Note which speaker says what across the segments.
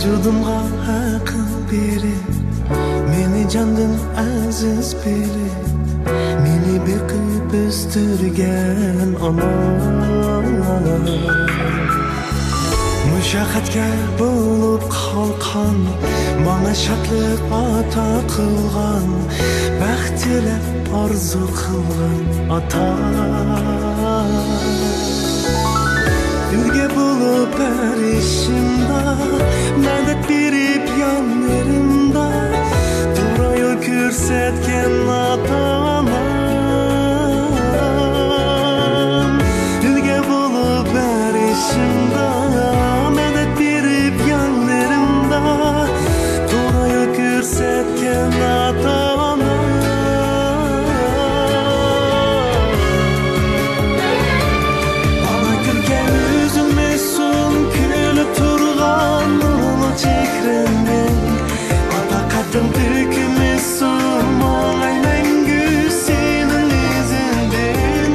Speaker 1: vücudumga akıl berip, meni candan aziz berip, meni bekip östürgen anam. Müşakkatga bolup kalkan, bana şatlık ata kılgan, baxt tilep arzu kılgan ata. Ülge bulup erişimda, medet berip yanlarımda, doğru yol körsetken ata-anam. Ülge bulup erişimda, medet berip yanlarımda, doğru yol körsetken ata-anam. Adakadım dökülmesin Mağay mengü senin izinden.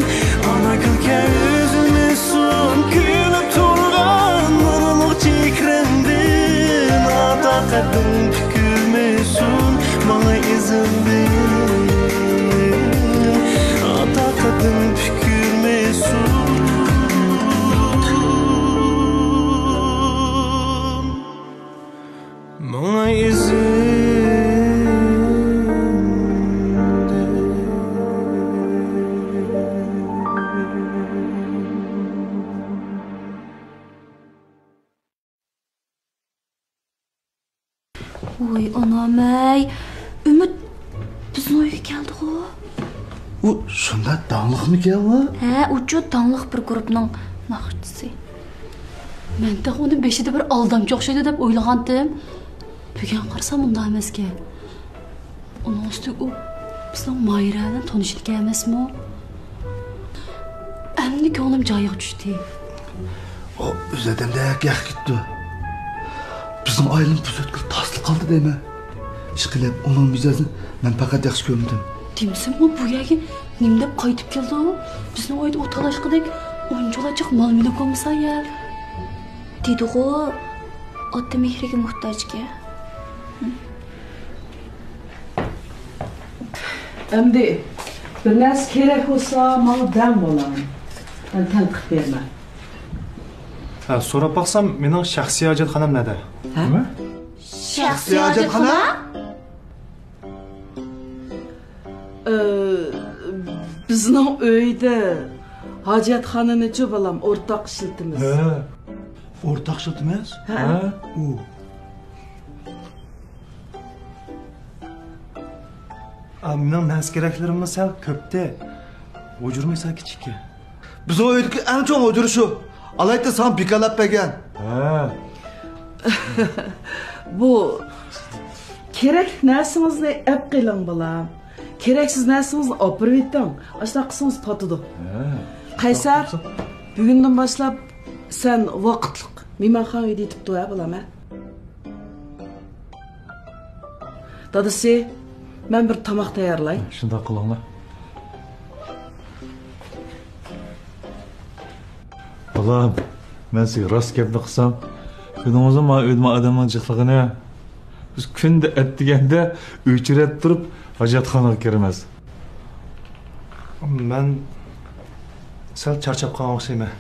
Speaker 1: Ana gülge üzülmesin Külüp turgan nurluk çekrenden. Adakadım dökülmesin Mağay izinden. Adakadım dökülmesin Mağay izinden.
Speaker 2: Oy anam-ey, Ümit bizning uyga keldi o.
Speaker 3: U shunda danliqmi keldi?
Speaker 2: He, uchu danliq bir guruhning naqshchisi. Men de uning beshida bir aldamchi o'xshaydi deb o'ylagandim. Bugun qarasam unda emas ekan. Uning ustiga u bizning Mayraning tanishligi emasmi? Endi ko'nglim joyiga tushdi.
Speaker 3: O o'zadanda yaq ketdi. Bizim ailem bu sötkül taslı kaldı değil mi? Işkilep onun mizazını ben fakat yaxşı görmedim.
Speaker 2: Demsin o bu yagi nimdep qaytib keldi o? Bizning oyda o talashqidek o'yincho'lachaq mal-mulk olmasa ya. Dedi o, ota mehriga muhtojga.
Speaker 4: Endi bir narsa kerak bo'lsa, menga dam bo'laman. Men tanqid berman.
Speaker 5: Ha, so'rab baqsam, mening shaxsiy hojatxonam nada?
Speaker 4: Nima?
Speaker 2: Shaxsiy hojatxona?
Speaker 4: Bizning uyda hojatxonani chi bolam o'rtoq ishlatamiz.
Speaker 3: He. Ortak işletmez?
Speaker 4: Ha.
Speaker 5: Mening nas keraklarimni sal ko'pda. O'jurmaysa kichikka.
Speaker 3: Bizim uydaki en çok o'jiri shu. Alayda san bikalab bergan.
Speaker 5: Ha.
Speaker 4: Bu kerak narsangizni ap qiling bolam. Keraksiz narsangizni opirib eting. Ashta qilsangiz totidi. Qaysar, bugundan boshlab sen vaqtliq mehmonxon uyda yetib to'ya bolam-a. Dadasi, men bir tomoq tayyorlay.
Speaker 5: Shunday qilinglar. Bolam, men sizga rost gapni qilsam, kuningizda men o'zim odamning jiqligini biz kunda atdiganda o'chirib turib hojatxonaga kiramiz. Men sal charchab qolgan o'xshayman.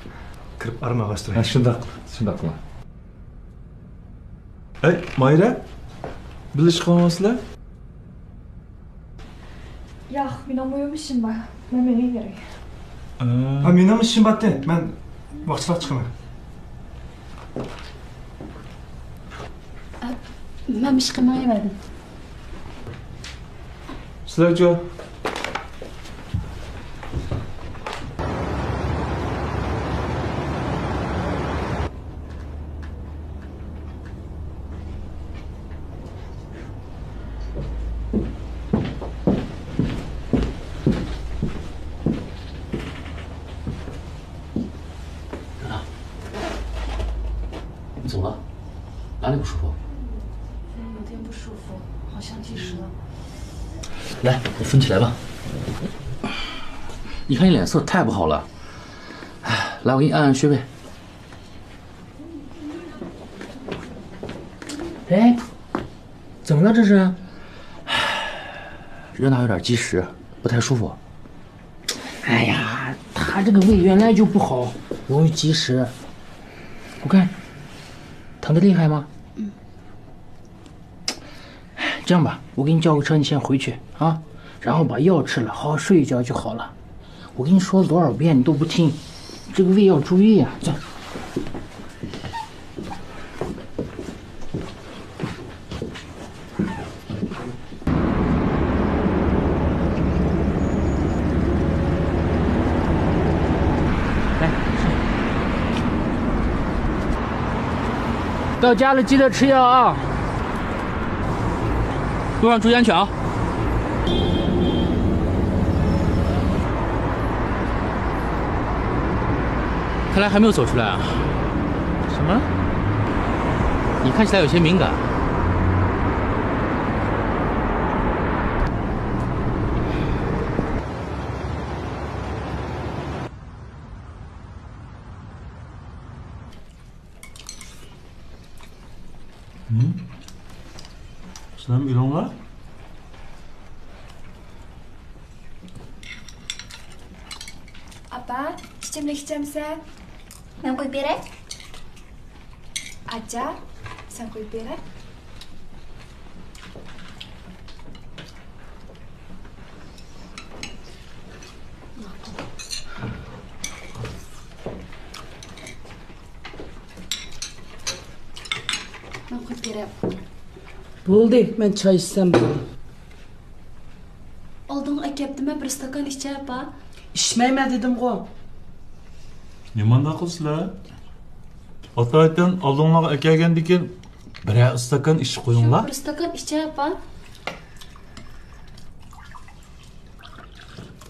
Speaker 5: Kirib armaga turay. Shunday qil. Ey, Mayra, bilish qolmasizlar?
Speaker 6: Yo'q, mening uyim ishim bor. Men menga kerak.
Speaker 5: Ha, mening ishim batdi. Men vaqtliq chiqaman.
Speaker 2: Men ish qilmayman.
Speaker 5: Sizlarcha
Speaker 7: 你怎么了？哪里不舒服？
Speaker 2: 有点不舒服，好像积食了。
Speaker 7: 来，我扶你起来吧。你看你脸色太不好了。哎，来，我给你按按穴位。
Speaker 8: 哎，怎么了这是？热闹有点积食，不太舒服。哎呀，他这个胃原来就不好，容易积食。我看，疼得厉害吗？这样吧，我给你叫个车，你先回去啊，然后把药吃了，好好睡一觉就好了。我跟你说了多少遍，你都不听，这个胃要注意呀。走。来，到家了记得吃药啊。路上注意安全啊！看来还没有走出来啊？什么？你看起来有些敏感。
Speaker 5: Sizlarmi uylanlar?
Speaker 6: Apa, ichimlik ichamisan?
Speaker 9: Men qo'yib beray?
Speaker 6: Acha, sen qo'yib beray.
Speaker 2: Men qo'yib beray.
Speaker 4: Bo'ldi, men choy ichsam bo'ldi.
Speaker 2: Oldin akapdimi bir stakan ichcha apa?
Speaker 4: İçmeyme dedim-ku.
Speaker 5: Nimanda qilsizlar? Otaydan oldinglarga akagandikin bir stakan ichib qo'yinglar.
Speaker 2: Bir stakan ichcha apa?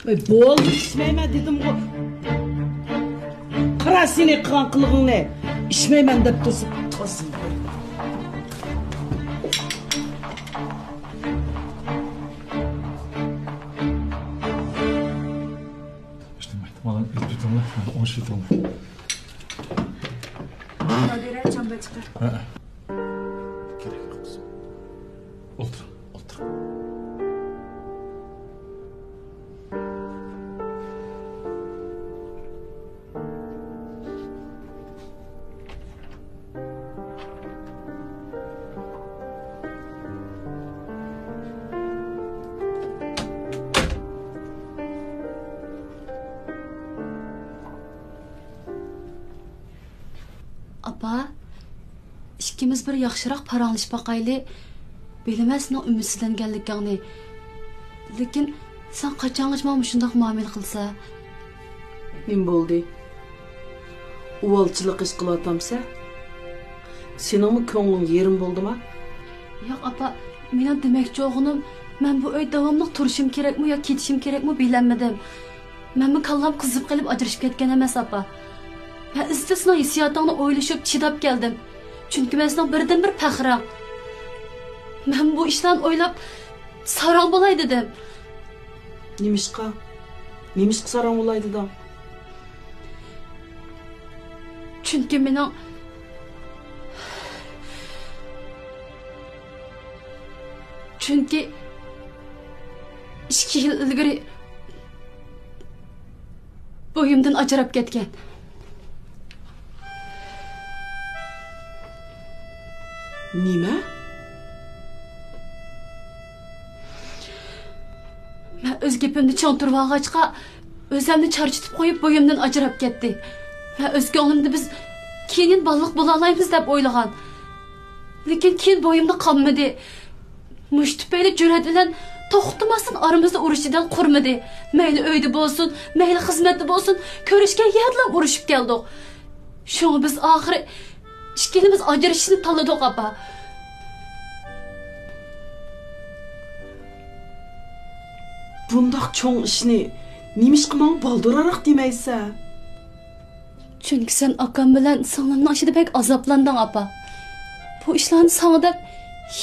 Speaker 4: Bo'ldi, içmeyme dedim-ku. Qara seni qilgan qilig'ingni. İçmeymen deb tursin. To'sin.
Speaker 5: Bana tutunlar, onu şey tutunlar.
Speaker 6: Nodira çamba çıkar.
Speaker 5: Gerek yok kızım. Otur, otur.
Speaker 2: Apa, ikkimiz bir yaxshiroq paranglashib boqayli. Bilmasman umidsizlanganligingni. Lekin sen qachongacha mana shunday muomala qilsa?
Speaker 4: Men bo'ldi. Uvalchilik ish qilatamsa? Seningmi ko'ngling yerim bo'ldimi?
Speaker 2: Yo'q apa, men demoqchi o'g'lim, men bu uy davomli turishim kerakmi yo ketishim kerakmi bilmadim. Menmi kallam qizib qilib ajrashib ketgan emas apa. Ben istisna hissiyatlarını o'ylashib chidab keldim. Chunki men sizning birdan bir faxram. Men bu ishlarni o'ylab sarang bo'lay dedim.
Speaker 4: Nimishqa? Nimishqa sarang bo'lay dedim?
Speaker 2: Chunki mening Chunki 2 yil ilgari bo'yimdan ajrab ketgan.
Speaker 4: Nima?
Speaker 2: Men o'z gapimni cho'ntirib olg'achqa o'zimni charchitib qo'yib bo'yimdan ajrab ketdi. Men o'z ko'nglimda biz keyin baliq bo'la olamiz deb o'ylagan. Lekin keyin bo'yimda qolmadi. Mush tufayli jur'at bilan to'xtamasdan aramizda urushidan qurmadi. Mayli uyda bo'lsin, mayli xizmatda bo'lsin, ko'rishgan yerlar urushib keldik. Shunga biz oxiri ikkimiz ajrashishni tanladik apa.
Speaker 4: Bundoq cho'ng ishni nimishqa men baldiraroq demaysan?
Speaker 2: Chunki sen akam bilan singlimning ishida bek azoblanding apa. Bu ishlarni sana deb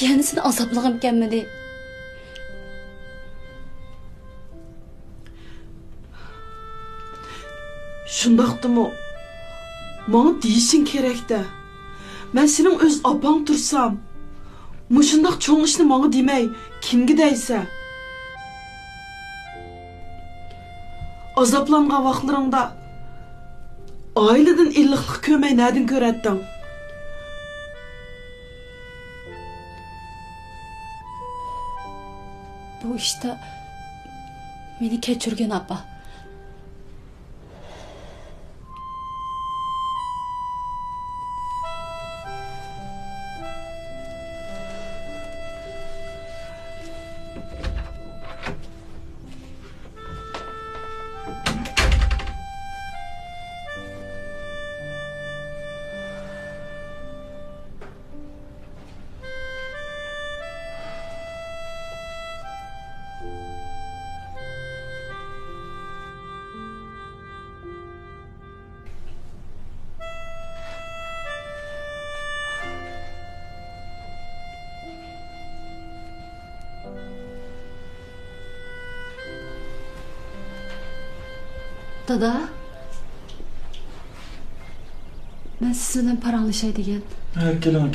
Speaker 2: yenisini azoblag'im kelmadi.
Speaker 4: Shundoqdimi? Menga deyishing kerak-da. Men sening o'z opang tursam, Muşundaq çoğun işni manga demey, kimge deyse? Azaplangan vaqtlarında aileden illiqlik kömey nädin köretdin?
Speaker 2: Bu işte beni keçirgen apa. Dada, ben sizinle paranlaşay degen.
Speaker 5: Kelin.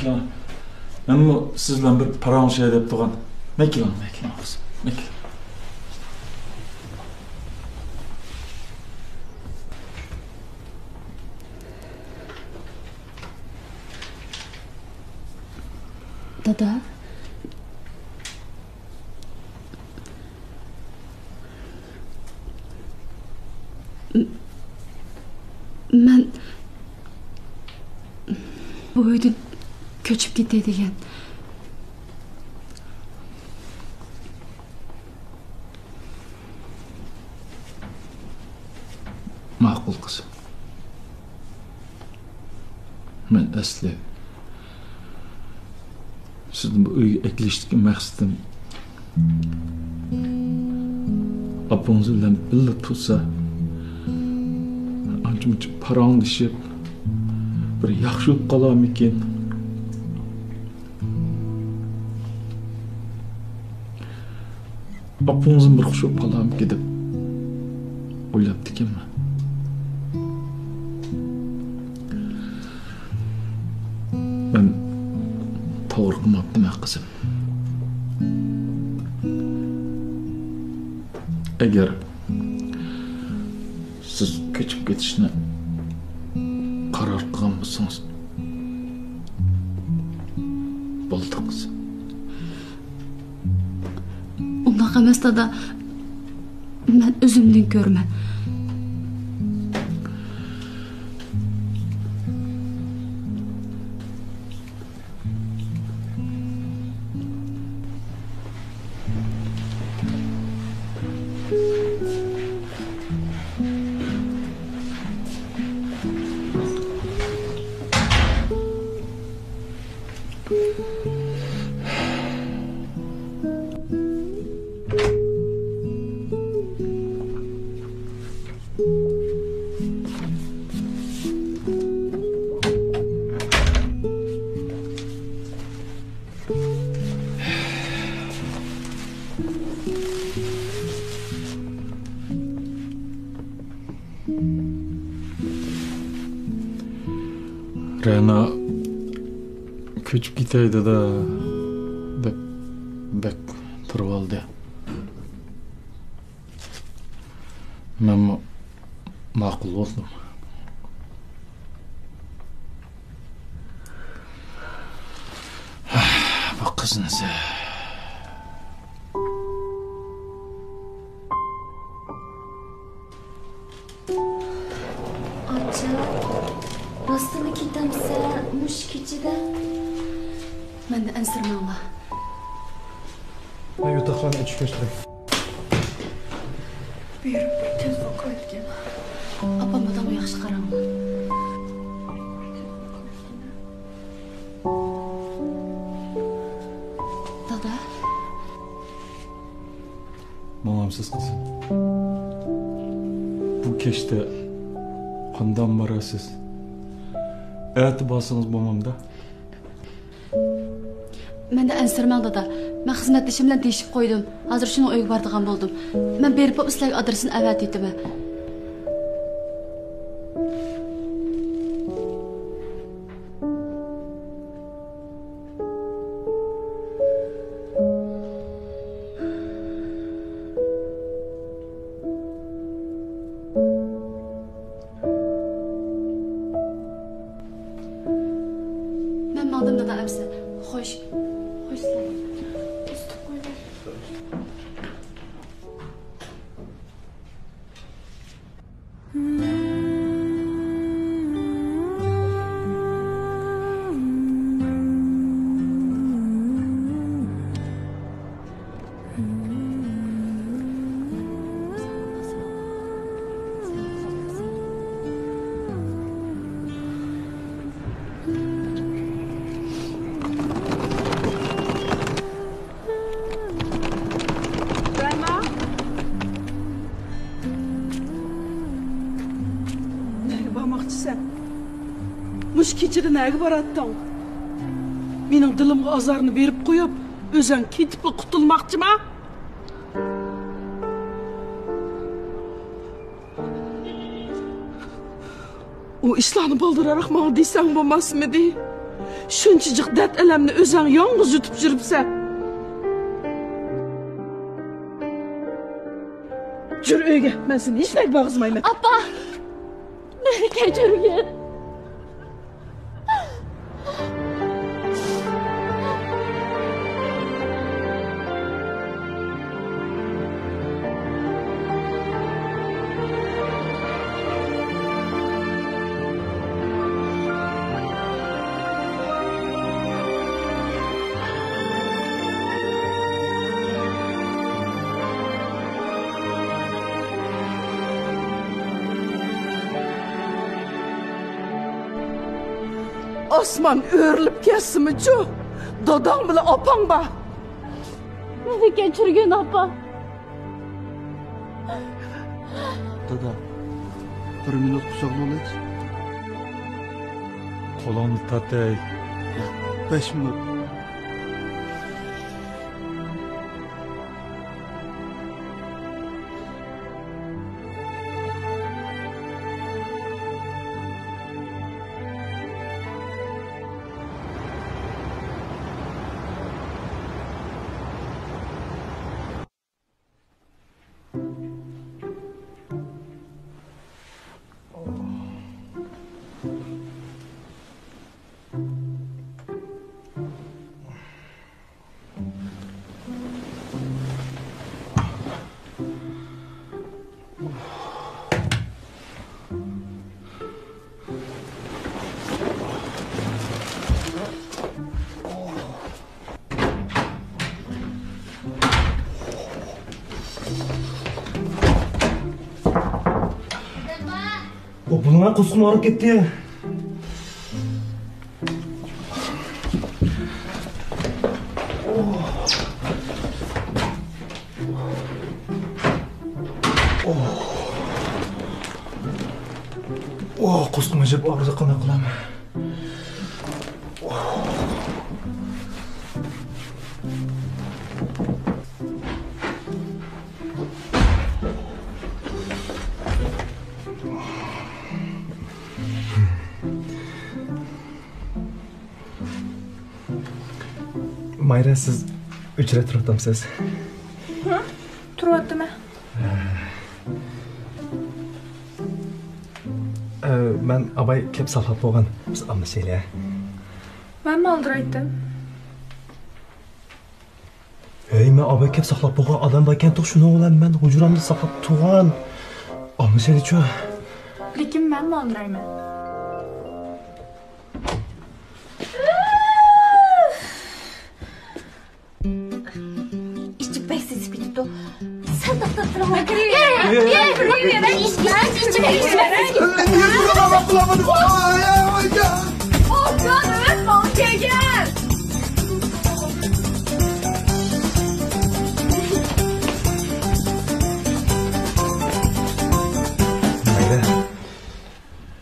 Speaker 5: Ben bu sizle bir paranlaşay dep turgan. Kelin kızım.
Speaker 2: Dada. Ben bu uydan köçüp ketay degen.
Speaker 5: Ma'qul kızım. Men asli sizin bu uyga eklişdiki maqsadim apаңыз bilan birga tursa ancha paranglashib bir yaxshi bo'lib qolarmikin. Apаңızın bir xush bo'lib qolarmikin deb o'ylabdi ekanman. Ben to'g'ri qilmabdiman qizim. Eğer siz ko'chib ketishni qaror qilgan bo'lsangiz bo'ldi qizim.
Speaker 2: Undoq emas dada. Ben özümden görme.
Speaker 5: Rana ko'chib ketaydi da deb bek turib oldi. Men ma'qul bo'ldim. Bu qizni
Speaker 2: Rastını kitamsa muş keçide. Ben de ensirmağla.
Speaker 1: Ben yutaklarına içip göstereyim.
Speaker 2: Buyurun, telefon koydum. Apam adamı yaxşı qaramla. Dada.
Speaker 5: Mamamsız kızım. Bu keşte qandan barasiz? Eti basınız babamda.
Speaker 2: Ben de ensirmağ dada. Ben xizmetleşimle değişip koydum. Hazır şunu uygu bardığan buldum. Ben berip o ıslak adresini evet ettim. Anladım da hepsi. Hoş. Hoş sen.
Speaker 4: Muş keçidi näge baratdyň? Meniň dilimge azarını berip koyup, özüň ketip qutulmakçyma? O işlarni baldırarak maňa diýsäň bolmasmydy? Şunçajyk dert elemni özüň ýalňyz ýutup jüripse. Jür öýge, men seni hiç näme bagızmayman.
Speaker 2: Appa! Meni kechirgin.
Speaker 4: Osman öğrilip kesimi çu. Dadaň bilen apaň ba.
Speaker 2: Meni kechirgin appa.
Speaker 3: Dada, bir minut kucağına olayız.
Speaker 5: Kolunu tatay.
Speaker 3: 5 minut.
Speaker 1: Bunlar kuskum ağrıp gitti. Kuskum acaba ağrıda kana kılam. Mayra, siz uchra turibdimsiz?
Speaker 6: Ha? Turyaptimi?
Speaker 1: Men abay kelib saqlab qo'ygan. Biz almashaylik.
Speaker 6: Men maldır aytdim.
Speaker 1: Hey, men abay kelib saqlab qo'ygan odam ekan, shuni o'g'lan men hujramda saqlab turgan. Almashaylik-ku.
Speaker 6: Lekin men maldirayman.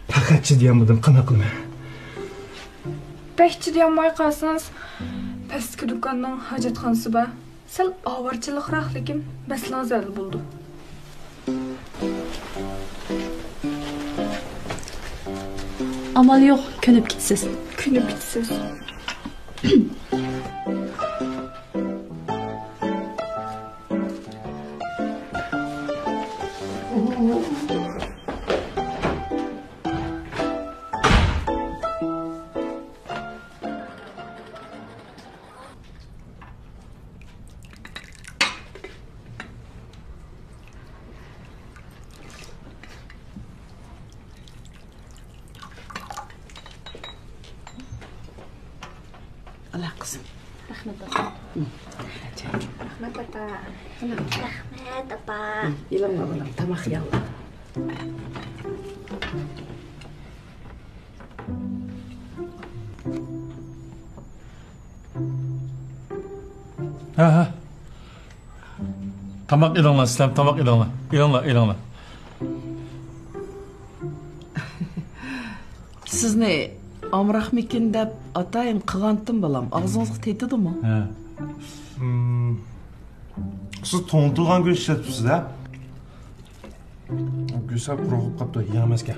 Speaker 1: Pakatçı diyemedim, kana kılma.
Speaker 6: Bekçi diyen bayqasınız, pastki dükkandan hacetxanası ba. Sal avarçılıqraq, lekin məsələn zəl buldu.
Speaker 2: Amal yok, könüp gitsiz.
Speaker 6: Künüp gitsiz.
Speaker 4: Ala kızım.
Speaker 2: Rahmet ata.
Speaker 6: Rahmat ata.
Speaker 2: Rahmet ata.
Speaker 4: İlanma balam, tamak yalla.
Speaker 5: Ha. Tamak ilangla sizlar, tamak ilangla. İlangla.
Speaker 4: Sizni amrahmikin deb atayın qıgantim balam. Ağzınızga tetidimi?
Speaker 5: Ha.
Speaker 1: Siz to'ntirgan go'sht ishlatibsiz-a? Go'sht quruq qolibdi, yemasga.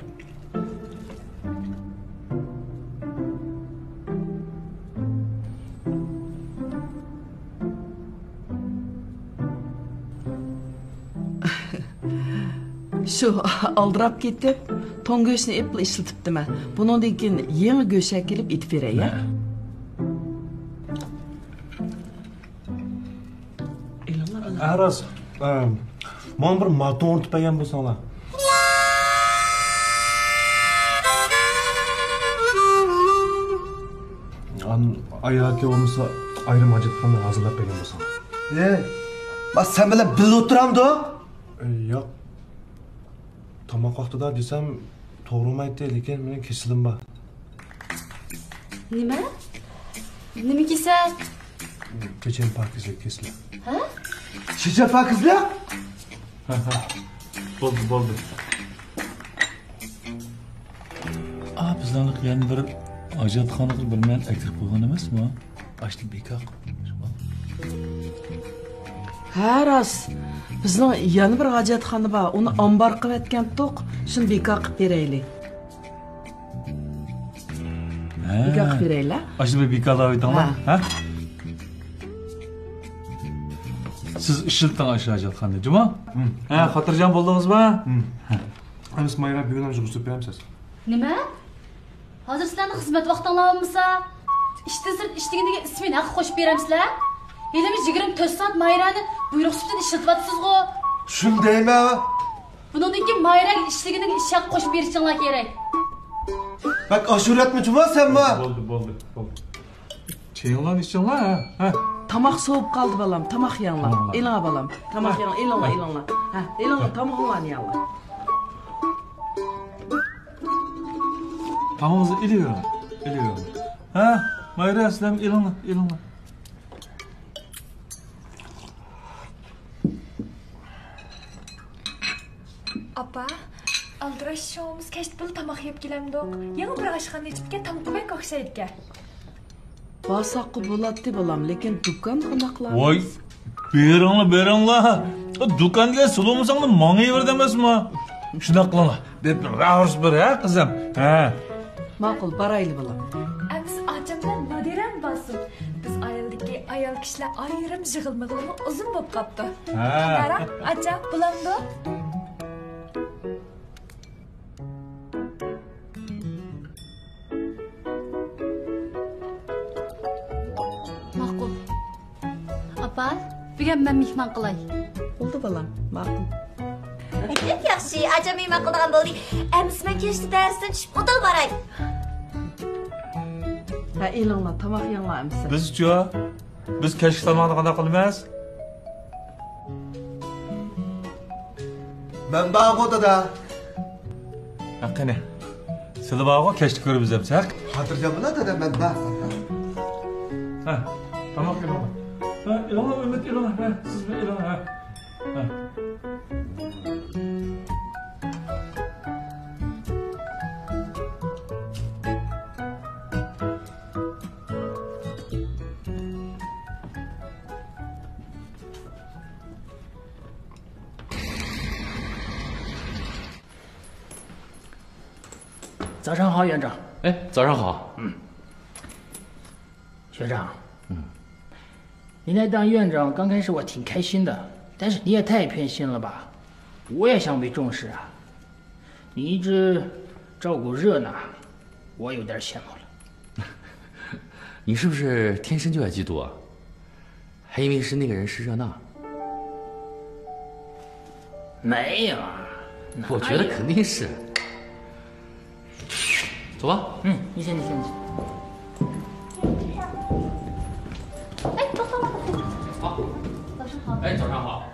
Speaker 4: Şu aldırap ketib, to'n go'shtni epli ishlatibdimi? Buningdan keyin yangi go'sht kelib etib beray, ya?
Speaker 1: Aras, mana bir maton o'rtib bergan bo'lsanglar. Ayolga bo'lmasa ayrim hojatxona hazırlab bergan bo'lsang.
Speaker 3: Bak sen bilan birga o'tiramdi?
Speaker 1: Yo'q. Tomoq vaqtida desam to'g'ri aytdi, lekin mening kesilim bor.
Speaker 2: Nima? Nima kesak?
Speaker 1: Kechen pakizlik kesilim.
Speaker 2: Ha?
Speaker 3: Şişe pakizlik?
Speaker 5: Bo'ldi. Bizlarni yana bir hojatxonaga bilmagan aktirib qo'ygan emasmi? Ashli bekaq.
Speaker 4: Ha, rost. Bizning yana bir hojatxona bor. Uni ombar qilib aytgandik. Shuni bekor qilib beraylik. Bekor qilib beraylar.
Speaker 5: Ashli bekorlar aytanglar, ha? Siz ishiltang aşağı hojatxonada, juma? Ha, xotirjam bo'ldingizmi?
Speaker 1: Biz Mayra bugun ham yig'ib beramiz.
Speaker 2: Nima? Hozir sizlarni xizmat vaqtinglar bo'lmasa, ishdan sirt ishliginiga ismini haq qo'shib beramsizlar? Elimiz 24 soat Mayrani buyruq sutida ishlatyapsiz-ku.
Speaker 3: Shundaymi?
Speaker 2: Bundan keyin Mayraga ishliginiga ish haq qo'shib berishinglar kerak.
Speaker 3: Bak aşuretmi cuma sen mi?
Speaker 5: Bo'ldi. Çeyinglar, ishinglar, ha?
Speaker 4: Tamaq sovup qoldi balam, tamaq yanla. Elingga balam. Tamaq yanla, elingla. Ha, elingga tamaqlarni yanla.
Speaker 5: Tamamızı iliyorum. Ha? Mayra sizlar ilinglar.
Speaker 6: Apa, aldirash showimiz kechdi pul tamoq yeb kelamdik. Yangi bir oshxona ichibga tamoqbek o'xshaydi.
Speaker 4: Basaqı bo'ladi balam, lekin do'kon qanaqlar?
Speaker 5: Voy, beringlar. Do'konga sulumusanlar mangayver demasmi? Shunaq qilinglar. Deb raurs bir, ha, qizim. Ha.
Speaker 4: Ma'qul, barayli balam.
Speaker 6: Biz ocham bilan Nodiram bosim. Biz ayol kishilar ayrim yig'ilmalarni uzun bo'lib qopti.
Speaker 5: Ha.
Speaker 6: Qara, acha bulamdi.
Speaker 2: Ma'qul. Apa, bugun men mehmon qilay.
Speaker 4: Bo'ldi balam, ma'qul.
Speaker 9: Çok yaxshi, acemi maquldan bo'ldi. Ems men kechdi darsdan tushib o'til baray.
Speaker 4: Ha, elinglar tamoq yanla amsa.
Speaker 5: Biz kechki tomonda qanday qilamiz?
Speaker 3: Ben bağda da.
Speaker 5: Qani. Sizlar borgo kechki ko'rib bizamiz, ha?
Speaker 3: Hatırlayacağım da ben bağ.
Speaker 5: Ha, tamam ilinglar. Ha, ilinglar, Ümit ilinglar. Ha, siz ilinglar, ha. Ha.
Speaker 8: 早上好，园长。
Speaker 7: 哎，早上好。
Speaker 8: 学长，你来当院长，刚开始我挺开心的，但是你也太偏心了吧？我也想被重视啊。你一直照顾热闹，我有点羡慕了。
Speaker 7: 你是不是天生就爱嫉妒啊？还以为是那个人是热闹。
Speaker 8: 没有啊，
Speaker 7: 我觉得肯定是。走吧。
Speaker 8: 你先。
Speaker 7: 哎，早上好。